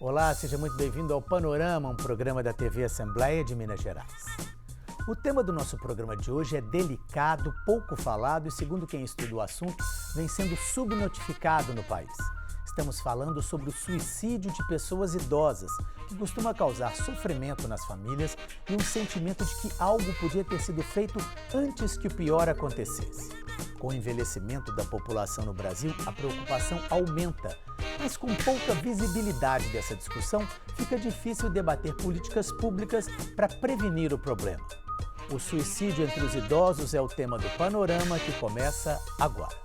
Olá, seja muito bem-vindo ao Panorama, um programa da TV Assembleia de Minas Gerais. O tema do nosso programa de hoje é delicado, pouco falado e, segundo quem estuda o assunto, vem sendo subnotificado no país. Estamos falando sobre o suicídio de pessoas idosas, que costuma causar sofrimento nas famílias e um sentimento de que algo podia ter sido feito antes que o pior acontecesse. Com o envelhecimento da população no Brasil, a preocupação aumenta, mas com pouca visibilidade dessa discussão, fica difícil debater políticas públicas para prevenir o problema. O suicídio entre os idosos é o tema do Panorama, que começa agora.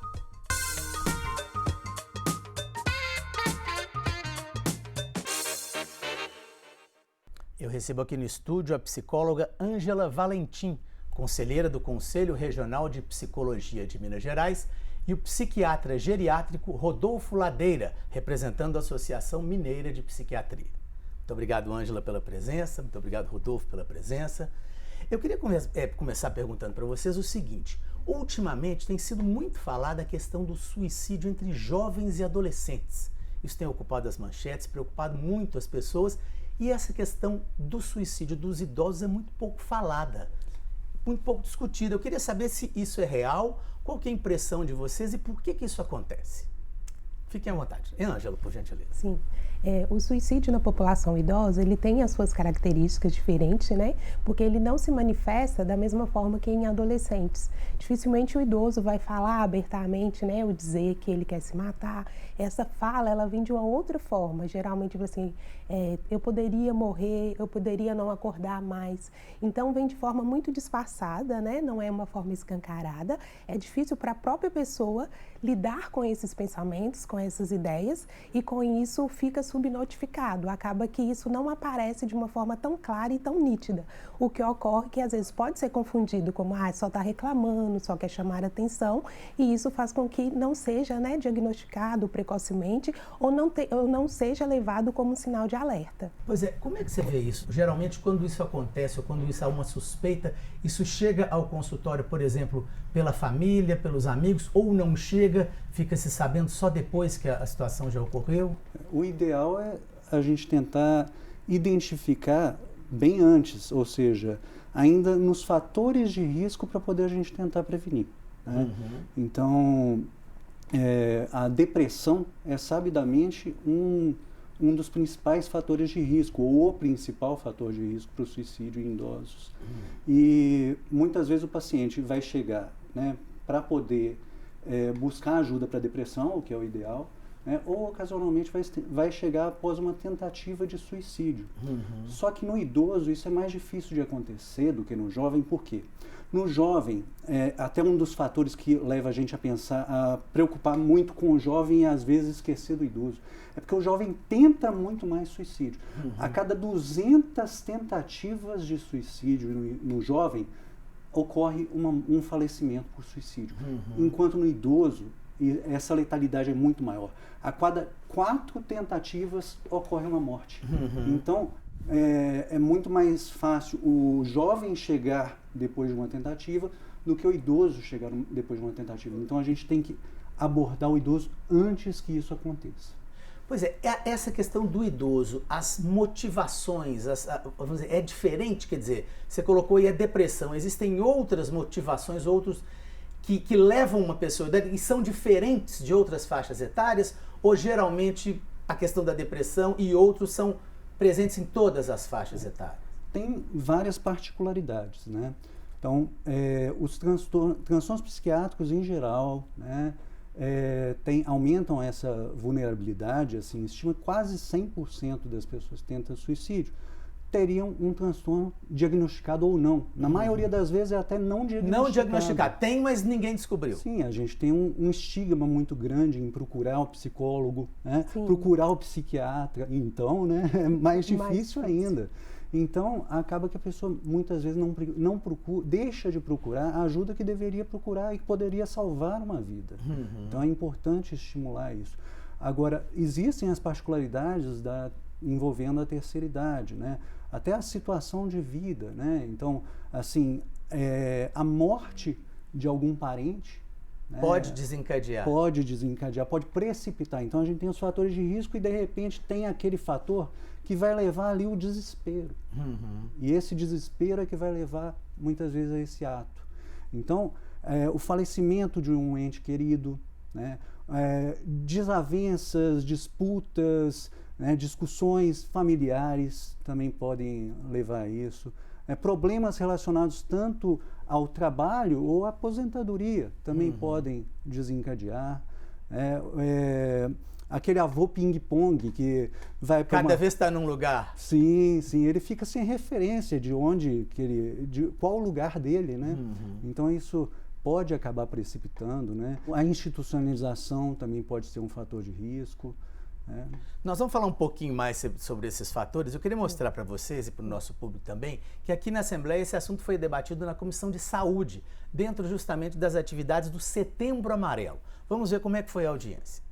Eu recebo aqui no estúdio a psicóloga Ângela Valentim, conselheira do Conselho Regional de Psicologia de Minas Gerais, e o psiquiatra geriátrico Rodolfo Ladeira, representando a Associação Mineira de Psiquiatria. Muito obrigado, Ângela, pela presença, muito obrigado, Rodolfo, pela presença. Eu queria começar perguntando para vocês o seguinte: ultimamente tem sido muito falada a questão do suicídio entre jovens e adolescentes. Isso tem ocupado as manchetes, preocupado muito as pessoas, e essa questão do suicídio dos idosos é muito pouco falada, muito pouco discutida. Eu queria saber se isso é real, qual que é a impressão de vocês e por que isso acontece. Fiquem à vontade. Ângela, por gentileza. Sim. O suicídio na população idosa, ele tem as suas características diferentes, né? Porque ele não se manifesta da mesma forma que em adolescentes. Dificilmente o idoso vai falar abertamente, né? Ou dizer que ele quer se matar. Essa fala, ela vem de uma outra forma. Geralmente, assim, eu poderia morrer, eu poderia não acordar mais. Então, vem de forma muito disfarçada, né? Não é uma forma escancarada. É difícil para a própria pessoa lidar com esses pensamentos, com essas ideias, e com isso fica subnotificado. Acaba que isso não aparece de uma forma tão clara e tão nítida. O que ocorre que às vezes pode ser confundido como só está reclamando, só quer chamar a atenção, e isso faz com que não seja, né, diagnosticado precocemente ou não seja levado como um sinal de alerta. Pois é, como é que você vê isso? Geralmente quando isso acontece ou quando isso há uma suspeita, isso chega ao consultório, por exemplo, pela família, pelos amigos, ou não chega, fica se sabendo só depois que a situação já ocorreu? O ideal é a gente tentar identificar bem antes, ou seja, ainda nos fatores de risco para poder a gente tentar prevenir, né? Uhum. Então, a depressão é sabidamente um dos principais fatores de risco, ou o principal fator de risco para o suicídio em idosos. E muitas vezes o paciente vai chegar, né, para poder buscar ajuda para a depressão, o que é o ideal, né, ou ocasionalmente vai chegar após uma tentativa de suicídio. Uhum. Só que no idoso isso é mais difícil de acontecer do que no jovem. Por quê? No jovem, até um dos fatores que leva a gente a pensar, a preocupar muito com o jovem e às vezes esquecer do idoso, é porque o jovem tenta muito mais suicídio. Uhum. A cada 200 tentativas de suicídio no jovem, ocorre um falecimento por suicídio. Uhum. Enquanto no idoso, essa letalidade é muito maior. A cada 4 tentativas ocorre uma morte. Uhum. Então, é muito mais fácil o jovem chegar depois de uma tentativa do que o idoso chegar depois de uma tentativa. Então, a gente tem que abordar o idoso antes que isso aconteça. Pois é, essa questão do idoso, as motivações, vamos dizer, é diferente, quer dizer, você colocou aí a depressão, existem outras motivações, outros que levam uma pessoa, e são diferentes de outras faixas etárias, ou geralmente a questão da depressão e outros são presentes em todas as faixas etárias? Tem várias particularidades, né? Então, os transtornos psiquiátricos em geral, né, aumentam essa vulnerabilidade, assim, estima quase 100% das pessoas que tentam suicídio teriam um transtorno diagnosticado ou não. Na maioria das vezes é até não diagnosticado. Não diagnosticado. Tem, mas ninguém descobriu. Sim, a gente tem um estigma muito grande em procurar o psicólogo, né? Procurar o psiquiatra. Então, né, é mais difícil ainda. Então, acaba que a pessoa muitas vezes não procura, deixa de procurar a ajuda que deveria procurar e que poderia salvar uma vida. Uhum. Então, é importante estimular isso. Agora, existem as particularidades envolvendo a terceira idade, né? Até a situação de vida, né? Então, assim, a morte de algum parente Pode desencadear. Pode desencadear, pode precipitar. Então a gente tem os fatores de risco e de repente tem aquele fator que vai levar ali o desespero. E esse desespero é que vai levar muitas vezes a esse ato. Então, o falecimento de um ente querido, né? Desavenças, disputas, né? Discussões familiares também podem levar a isso. Problemas relacionados tanto ao trabalho ou à aposentadoria também podem desencadear. Aquele avô ping-pong que vai para cada vez está num lugar. Sim, ele fica sem referência de qual o lugar dele, né? Então isso pode acabar precipitando, né? A institucionalização também pode ser um fator de risco. Nós vamos falar um pouquinho mais sobre esses fatores. Eu queria mostrar para vocês e para o nosso público também que aqui na Assembleia esse assunto foi debatido na Comissão de Saúde, dentro justamente das atividades do Setembro Amarelo. Vamos ver como é que foi a audiência.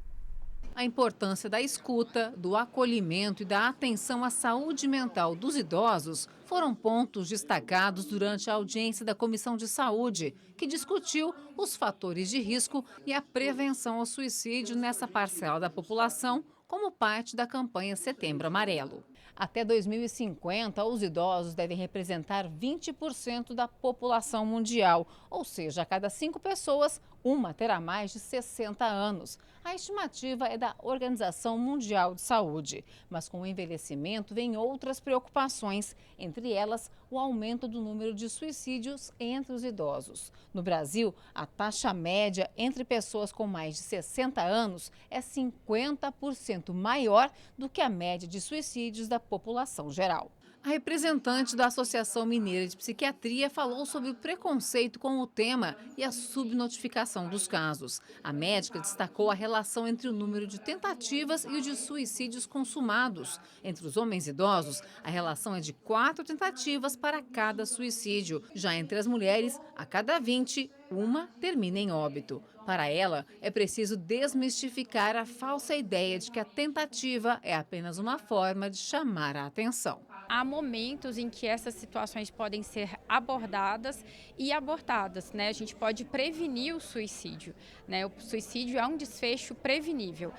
A importância da escuta, do acolhimento e da atenção à saúde mental dos idosos foram pontos destacados durante a audiência da Comissão de Saúde, que discutiu os fatores de risco e a prevenção ao suicídio nessa parcela da população, como parte da campanha Setembro Amarelo. Até 2050, os idosos devem representar 20% da população mundial, ou seja, a cada 5 pessoas, uma terá mais de 60 anos. A estimativa é da Organização Mundial de Saúde. Mas com o envelhecimento vem outras preocupações, entre elas o aumento do número de suicídios entre os idosos. No Brasil, a taxa média entre pessoas com mais de 60 anos é 50% maior do que a média de suicídios da população geral. A representante da Associação Mineira de Psiquiatria falou sobre o preconceito com o tema e a subnotificação dos casos. A médica destacou a relação entre o número de tentativas e o de suicídios consumados. Entre os homens idosos, a relação é de 4 tentativas para cada suicídio. Já entre as mulheres, a cada 20, uma termina em óbito. Para ela, é preciso desmistificar a falsa ideia de que a tentativa é apenas uma forma de chamar a atenção. Há momentos em que essas situações podem ser abordadas e abortadas, né? A gente pode prevenir o suicídio, né? O suicídio é um desfecho prevenível.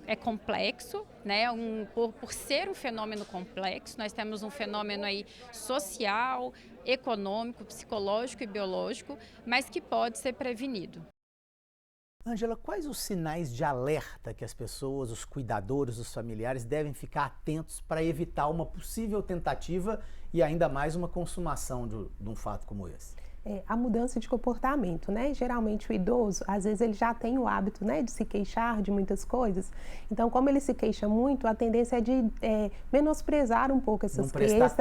É complexo, né? Por ser um fenômeno complexo, nós temos um fenômeno aí social, econômico, psicológico e biológico, mas que pode ser prevenido. Ângela, quais os sinais de alerta que as pessoas, os cuidadores, os familiares devem ficar atentos para evitar uma possível tentativa e ainda mais uma consumação de um fato como esse? A mudança de comportamento, né? Geralmente o idoso, às vezes ele já tem o hábito, né, de se queixar de muitas coisas. Então, como ele se queixa muito, a tendência é de menosprezar um pouco essas queixas,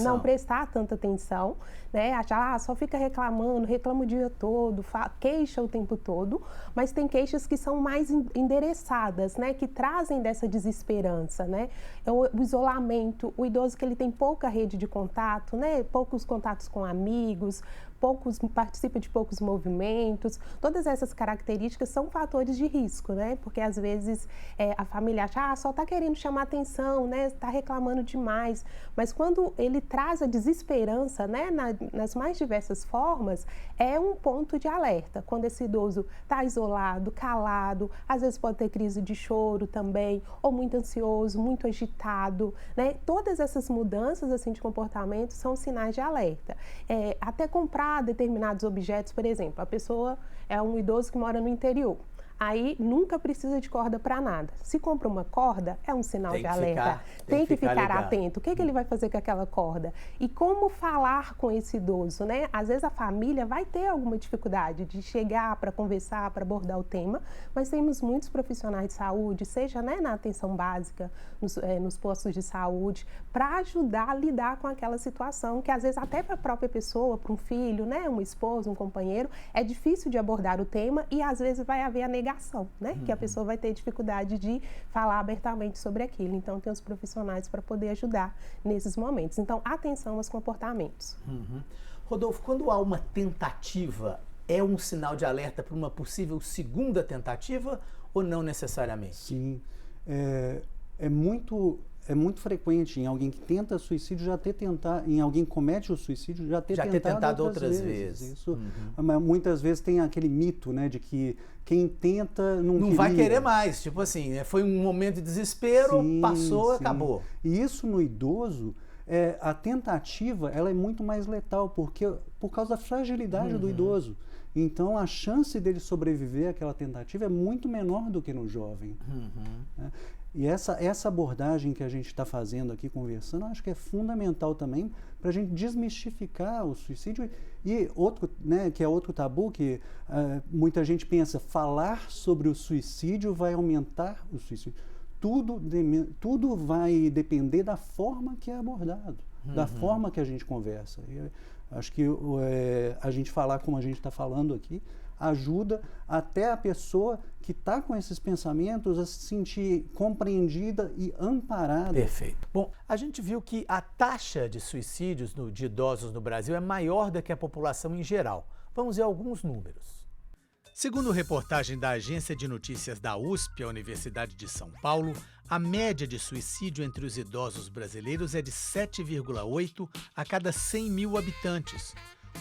não prestar tanta atenção, né? Achar, só fica reclamando, reclama o dia todo, queixa o tempo todo, mas tem queixas que são mais endereçadas, né? Que trazem dessa desesperança, né? O isolamento, o idoso que ele tem pouca rede de contato, né? Poucos contatos com amigos, participa de poucos movimentos, todas essas características são fatores de risco, né? Porque às vezes a família acha, só está querendo chamar atenção, né? Está reclamando demais. Mas quando ele traz a desesperança, né? Nas mais diversas formas, é um ponto de alerta. Quando esse idoso está isolado, calado, às vezes pode ter crise de choro também, ou muito ansioso, muito agitado, né? Todas essas mudanças assim, de comportamento são sinais de alerta. Até comprar determinados objetos, por exemplo, a pessoa é um idoso que mora no interior, aí nunca precisa de corda para nada. Se compra uma corda, é um sinal de alerta. Tem que ficar atento. O que ele vai fazer com aquela corda? E como falar com esse idoso, né? Às vezes a família vai ter alguma dificuldade de chegar para conversar, para abordar o tema, mas temos muitos profissionais de saúde, seja, né, na atenção básica, nos postos de saúde, para ajudar a lidar com aquela situação que às vezes até para a própria pessoa, para um filho, né, um esposo, um companheiro, é difícil de abordar o tema e às vezes vai haver a negação, né? Que a pessoa vai ter dificuldade de falar abertamente sobre aquilo. Então, tem os profissionais para poder ajudar nesses momentos. Então, atenção aos comportamentos. Rodolfo, quando há uma tentativa, é um sinal de alerta para uma possível segunda tentativa ou não necessariamente? Sim, é muito é muito frequente em alguém que tenta suicídio em alguém que comete o suicídio já ter tentado outras vezes. Isso, muitas vezes tem aquele mito, né, de que quem tenta não vai querer mais, tipo assim, foi um momento de desespero, passou, acabou. E isso no idoso, a tentativa ela é muito mais letal, por causa da fragilidade do idoso. Então, a chance dele sobreviver àquela tentativa é muito menor do que no jovem. Né? E essa abordagem que a gente está fazendo aqui, conversando, eu acho que é fundamental também para a gente desmistificar o suicídio. E outro, né, que é outro tabu, que muita gente pensa, falar sobre o suicídio vai aumentar o suicídio. Tudo vai depender da forma que é abordado, da forma que a gente conversa. E acho que a gente falar como a gente está falando aqui ajuda até a pessoa que está com esses pensamentos a se sentir compreendida e amparada. Perfeito. Bom, a gente viu que a taxa de suicídios de idosos no Brasil é maior do que a população em geral. Vamos ver alguns números. Segundo reportagem da agência de notícias da USP, a Universidade de São Paulo, a média de suicídio entre os idosos brasileiros é de 7,8 a cada 100 mil habitantes,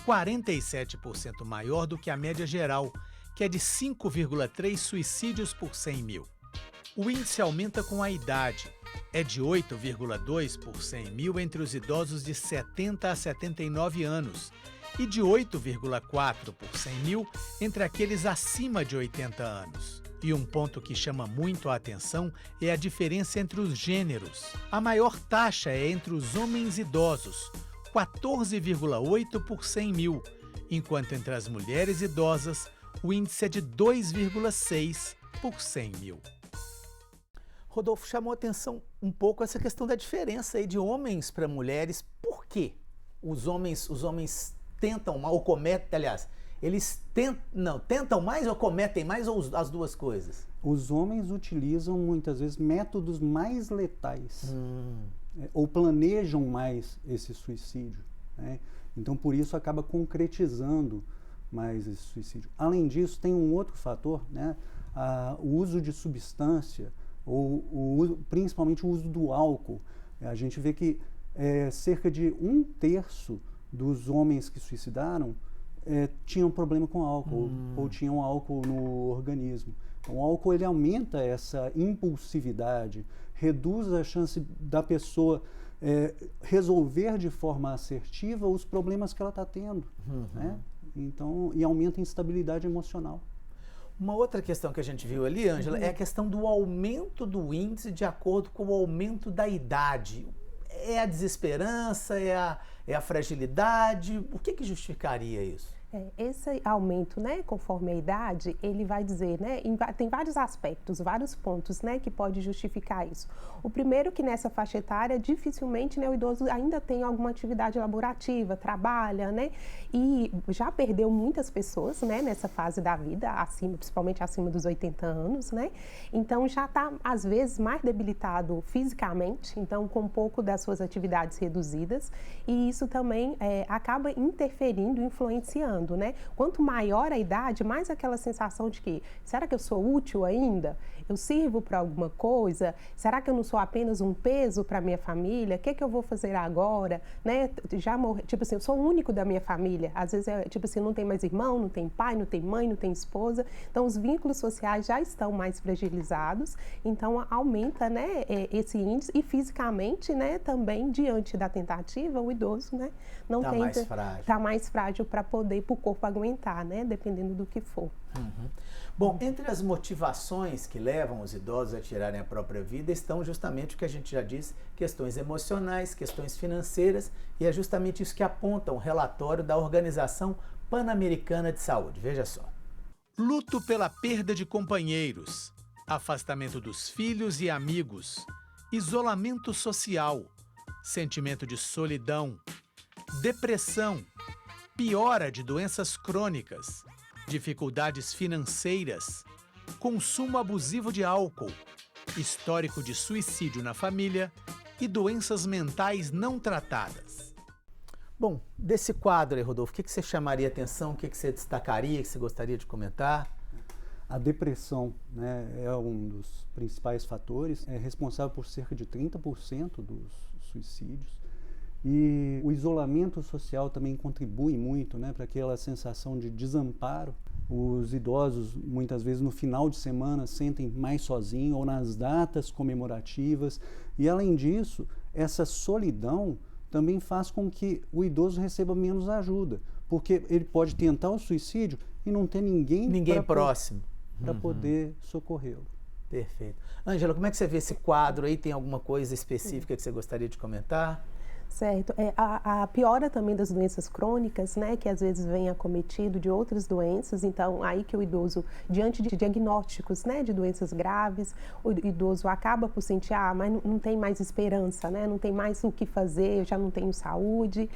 47% maior do que a média geral, que é de 5,3 suicídios por 100 mil. O índice aumenta com a idade, é de 8,2 por 100 mil entre os idosos de 70 a 79 anos e de 8,4 por 100 mil entre aqueles acima de 80 anos. E um ponto que chama muito a atenção é a diferença entre os gêneros. A maior taxa é entre os homens idosos, 14,8 por 100 mil, enquanto entre as mulheres idosas o índice é de 2,6 por 100 mil. Rodolfo, chamou a atenção um pouco essa questão da diferença aí de homens para mulheres. Por quê? Os homens tentam mais, ou cometem, aliás, eles tentam mais ou cometem mais, ou as duas coisas? Os homens utilizam muitas vezes métodos mais letais, ou planejam mais esse suicídio, né? Então, por isso, acaba concretizando mais esse suicídio. Além disso, tem um outro fator, né? O uso de substância, principalmente o uso do álcool. A gente vê que cerca de 1/3 dos homens que suicidaram tinham problema com álcool, ou tinham álcool no organismo. Então, o álcool ele aumenta essa impulsividade, reduz a chance da pessoa resolver de forma assertiva os problemas que ela está tendo, né? Então, e aumenta a instabilidade emocional. Uma outra questão que a gente viu ali, Ângela, é a questão do aumento do índice de acordo com o aumento da idade. É a desesperança, é a fragilidade? O que justificaria isso? Esse aumento, né, conforme a idade, ele vai dizer, né, tem vários aspectos, vários pontos, né, que pode justificar isso. O primeiro que nessa faixa etária, dificilmente, né, o idoso ainda tem alguma atividade laborativa, trabalha, né, e já perdeu muitas pessoas, né, nessa fase da vida, principalmente acima dos 80 anos, né, então já está, às vezes, mais debilitado fisicamente, então com um pouco das suas atividades reduzidas, e isso também acaba interferindo, influenciando. Né? Quanto maior a idade, mais aquela sensação de que, será que eu sou útil ainda? Eu sirvo para alguma coisa? Será que eu não sou apenas um peso para minha família? O que eu vou fazer agora? Né? Já morri, tipo assim, eu sou o único da minha família. Às vezes, tipo assim, não tem mais irmão, não tem pai, não tem mãe, não tem esposa. Então, os vínculos sociais já estão mais fragilizados. Então, aumenta, né, esse índice. E fisicamente, né, também, diante da tentativa, o idoso, né, não tem... Está mais frágil para poder o corpo aguentar, né? Dependendo do que for. Bom, entre as motivações que levam os idosos a tirarem a própria vida estão justamente o que a gente já disse, questões emocionais, questões financeiras, e é justamente isso que aponta um relatório da Organização Pan-Americana de Saúde. Veja só. Luto pela perda de companheiros, afastamento dos filhos e amigos, isolamento social, sentimento de solidão, depressão, piora de doenças crônicas, dificuldades financeiras, consumo abusivo de álcool, histórico de suicídio na família e doenças mentais não tratadas. Bom, desse quadro aí, Rodolfo, o que você chamaria a atenção, o que você destacaria, que você gostaria de comentar? A depressão, né, é um dos principais fatores, é responsável por cerca de 30% dos suicídios. E o isolamento social também contribui muito, né, para aquela sensação de desamparo. Os idosos, muitas vezes, no final de semana, sentem mais sozinhos ou nas datas comemorativas. E, além disso, essa solidão também faz com que o idoso receba menos ajuda, porque ele pode tentar o suicídio e não ter ninguém próximo para poder socorrê-lo. Perfeito. Ângela, como é que você vê esse quadro aí? Tem alguma coisa específica que você gostaria de comentar? Certo. A piora também das doenças crônicas, né, que às vezes vem acometido de outras doenças, então aí que o idoso, diante de diagnósticos, né, de doenças graves, o idoso acaba por sentir, mas não tem mais esperança, né, não tem mais o que fazer, eu já não tenho saúde,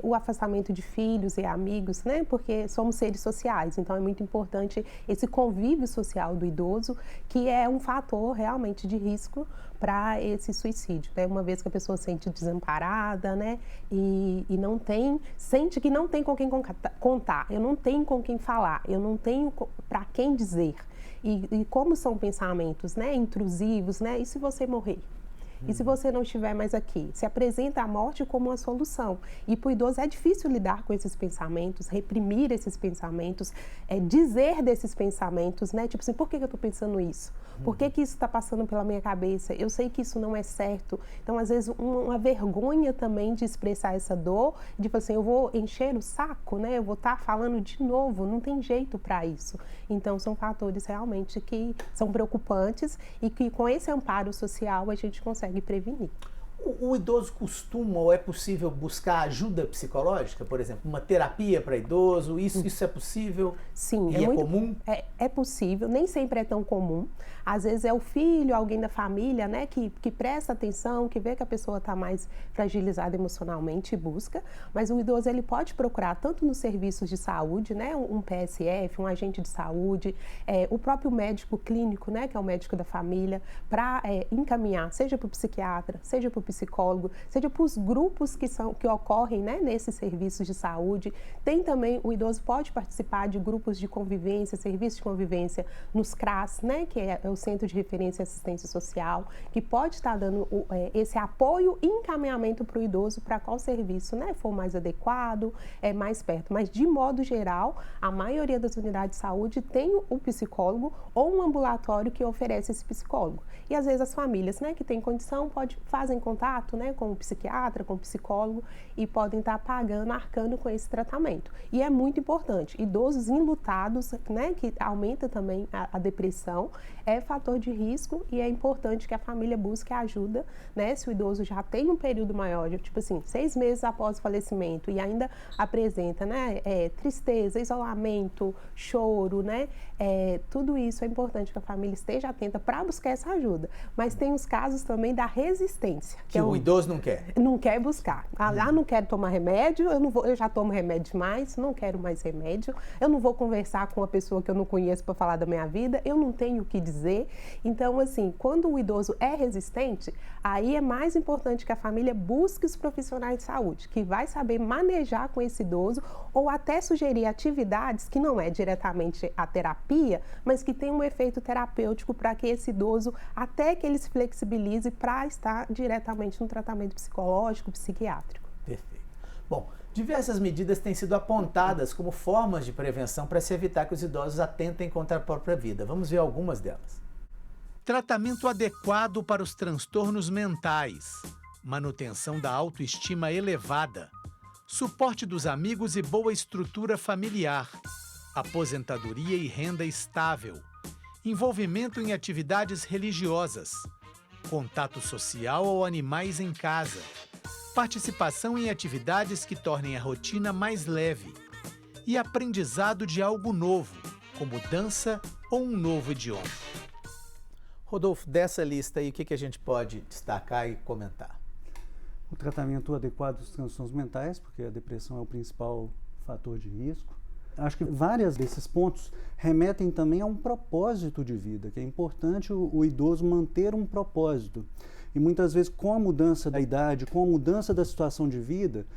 o afastamento de filhos e amigos, né, porque somos seres sociais, então é muito importante esse convívio social do idoso, que é um fator realmente de risco para esse suicídio, né? Uma vez que a pessoa se sente desamparada, né? E não tem, sente que não tem com quem contar, eu não tenho com quem falar, eu não tenho para quem dizer. E como são pensamentos, né, intrusivos, né? E se você morrer? E se você não estiver mais aqui? Se apresenta a morte como uma solução. E para o idoso é difícil lidar com esses pensamentos, reprimir esses pensamentos, dizer desses pensamentos, né? Tipo assim, por que eu estou pensando isso? Por que isso está passando pela minha cabeça? Eu sei que isso não é certo. Então, às vezes, uma vergonha também de expressar essa dor, de tipo assim, eu vou encher o saco, né? Eu vou estar falando de novo, não tem jeito para isso. Então, são fatores realmente que são preocupantes e que com esse amparo social a gente consegue prevenir. O idoso costuma ou é possível buscar ajuda psicológica, por exemplo, uma terapia para idoso? Isso é possível? Sim. E é comum? É possível, nem sempre é tão comum. Às vezes é o filho, alguém da família, né, que presta atenção, que vê que a pessoa está mais fragilizada emocionalmente e busca. Mas o idoso ele pode procurar tanto nos serviços de saúde, né, um PSF, um agente de saúde, o próprio médico clínico, né, que é o médico da família, para encaminhar, seja para o psiquiatra, seja para o psicólogo, seja para os grupos que ocorrem, né, nesses serviços de saúde. Tem também, o idoso pode participar de grupos de convivência, serviços de convivência nos CRAS, né, que é o Centro de Referência e Assistência Social, que pode estar dando esse apoio e encaminhamento para o idoso para qual serviço, né, for mais adequado, mais perto. Mas, de modo geral, a maioria das unidades de saúde tem um psicólogo ou um ambulatório que oferece esse psicólogo. E, às vezes, as famílias, né, que têm condição, fazem contato, né, com o psiquiatra, com o psicólogo e podem estar arcando com esse tratamento. E é muito importante, idosos enlutados, né, que aumenta também a depressão, é fator de risco e é importante que a família busque ajuda, né, se o idoso já tem um período maior, tipo assim, 6 meses após o falecimento e ainda apresenta, né, tristeza, isolamento, choro, né, tudo isso é importante que a família esteja atenta para buscar essa ajuda. Mas tem os casos também da resistência. Que o idoso não quer? Não quer buscar. Não quero tomar remédio, eu já tomo remédio demais, não quero mais remédio, eu não vou conversar com uma pessoa que eu não conheço para falar da minha vida, eu não tenho o que dizer. Então, assim, quando o idoso é resistente, aí é mais importante que a família busque os profissionais de saúde, que vai saber manejar com esse idoso ou até sugerir atividades que não é diretamente a terapia, mas que tem um efeito terapêutico para que esse idoso, até que ele se flexibilize para estar diretamente no tratamento psicológico, psiquiátrico. Perfeito. Bom, diversas medidas têm sido apontadas como formas de prevenção para se evitar que os idosos atentem contra a própria vida. Vamos ver algumas delas. Tratamento adequado para os transtornos mentais, manutenção da autoestima elevada, suporte dos amigos e boa estrutura familiar, aposentadoria e renda estável, envolvimento em atividades religiosas, contato social ou animais em casa, participação em atividades que tornem a rotina mais leve e aprendizado de algo novo, como dança ou um novo idioma. Rodolfo, dessa lista aí, o que a gente pode destacar e comentar? O tratamento adequado dos transtornos mentais, porque a depressão é o principal fator de risco. Acho que vários desses pontos remetem também a um propósito de vida, que é importante o idoso manter um propósito. E muitas vezes, com a mudança da idade, com a mudança da situação de vida,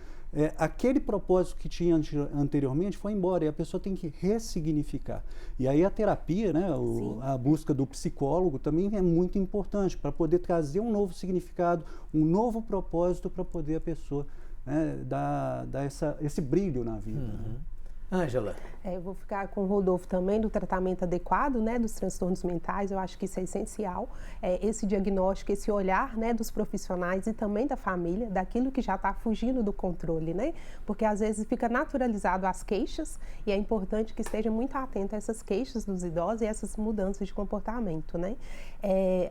aquele propósito que tinha anteriormente foi embora e a pessoa tem que ressignificar. E aí a terapia, né, a busca do psicólogo também é muito importante para poder trazer um novo significado, um novo propósito para poder a pessoa, né, dar esse brilho na vida. Né? Ângela. Eu vou ficar com o Rodolfo também do tratamento adequado, né, dos transtornos mentais. Eu acho que isso é essencial. Esse diagnóstico, esse olhar, né, dos profissionais e também da família, daquilo que já está fugindo do controle, né? Porque às vezes fica naturalizado as queixas e é importante que esteja muito atento a essas queixas dos idosos e essas mudanças de comportamento, né?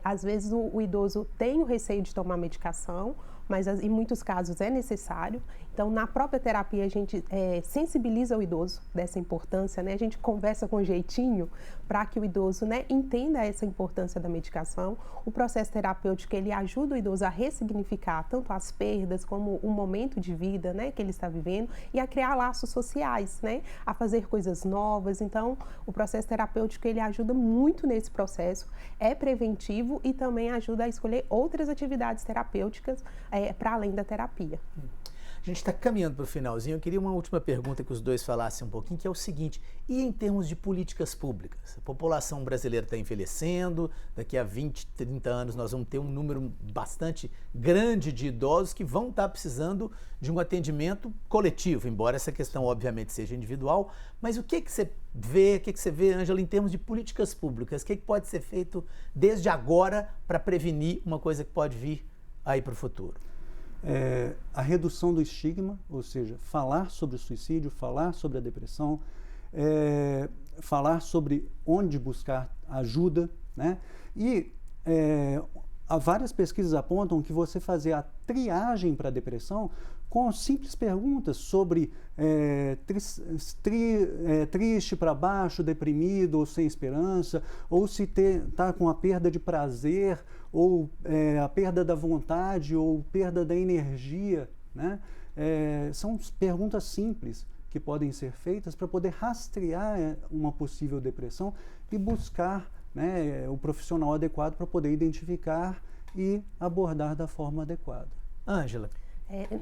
Às vezes o idoso tem o receio de tomar medicação, mas em muitos casos é necessário. Então, na própria terapia, a gente sensibiliza o idoso dessa importância, né? A gente conversa com jeitinho para que o idoso, né, entenda essa importância da medicação. O processo terapêutico, ele ajuda o idoso a ressignificar tanto as perdas como o momento de vida, né, que ele está vivendo e a criar laços sociais, né, a fazer coisas novas. Então, o processo terapêutico, ele ajuda muito nesse processo, é preventivo e também ajuda a escolher outras atividades terapêuticas para além da terapia. A gente está caminhando para o finalzinho. Eu queria uma última pergunta que os dois falassem um pouquinho, que é o seguinte: e em termos de políticas públicas? A população brasileira está envelhecendo, daqui a 20, 30 anos nós vamos ter um número bastante grande de idosos que vão estar precisando de um atendimento coletivo, embora essa questão obviamente seja individual, mas o que você vê, Ângela, em termos de políticas públicas? O que pode ser feito desde agora para prevenir uma coisa que pode vir aí para o futuro? A redução do estigma, ou seja, falar sobre o suicídio, falar sobre a depressão, falar sobre onde buscar ajuda, né? E há várias pesquisas apontam que você fazer a triagem para a depressão com simples perguntas sobre triste para baixo, deprimido ou sem esperança, ou se está com a perda de prazer, ou a perda da vontade, ou perda da energia, né? São perguntas simples que podem ser feitas para poder rastrear uma possível depressão e buscar, né, o profissional adequado para poder identificar e abordar da forma adequada. Ângela.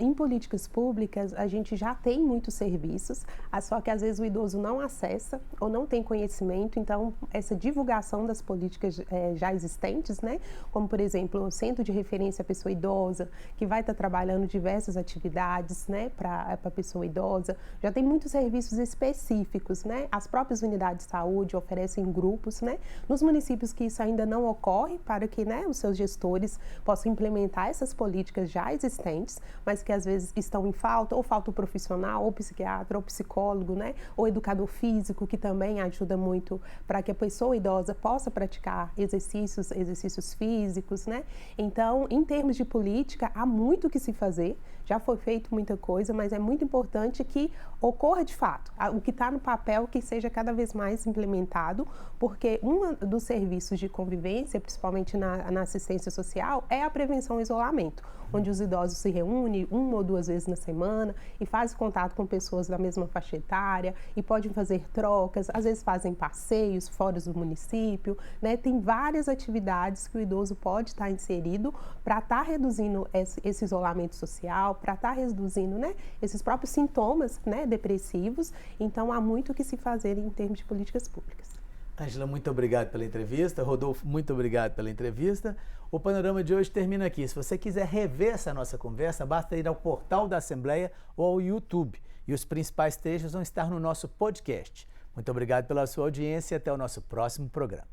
Em políticas públicas, a gente já tem muitos serviços, só que às vezes o idoso não acessa ou não tem conhecimento. Então, essa divulgação das políticas já existentes, né? Como, por exemplo, o Centro de Referência à Pessoa Idosa, que vai estar trabalhando diversas atividades, né, para a pessoa idosa. Já tem muitos serviços específicos, né? As próprias unidades de saúde oferecem grupos, né? Nos municípios que isso ainda não ocorre, para que, né, os seus gestores possam implementar essas políticas já existentes, mas que às vezes estão em falta, ou falta o profissional, ou psiquiatra, ou psicólogo, né? Ou educador físico, que também ajuda muito para que a pessoa idosa possa praticar exercícios físicos, né? Então, em termos de política, há muito que se fazer, já foi feito muita coisa, mas é muito importante que ocorra de fato. O que está no papel, que seja cada vez mais implementado, porque um dos serviços de convivência, principalmente na assistência social, é a prevenção e isolamento, onde os idosos se reúnem 1 ou 2 vezes na semana e fazem contato com pessoas da mesma faixa etária e podem fazer trocas, às vezes fazem passeios fora do município, né? Tem várias atividades que o idoso pode estar inserido para estar reduzindo esse isolamento social, para estar reduzindo, né, esses próprios sintomas, né, depressivos. Então, há muito o que se fazer em termos de políticas públicas. Ângela, muito obrigado pela entrevista. Rodolfo, muito obrigado pela entrevista. O Panorama de hoje termina aqui. Se você quiser rever essa nossa conversa, basta ir ao portal da Assembleia ou ao YouTube. E os principais trechos vão estar no nosso podcast. Muito obrigado pela sua audiência e até o nosso próximo programa.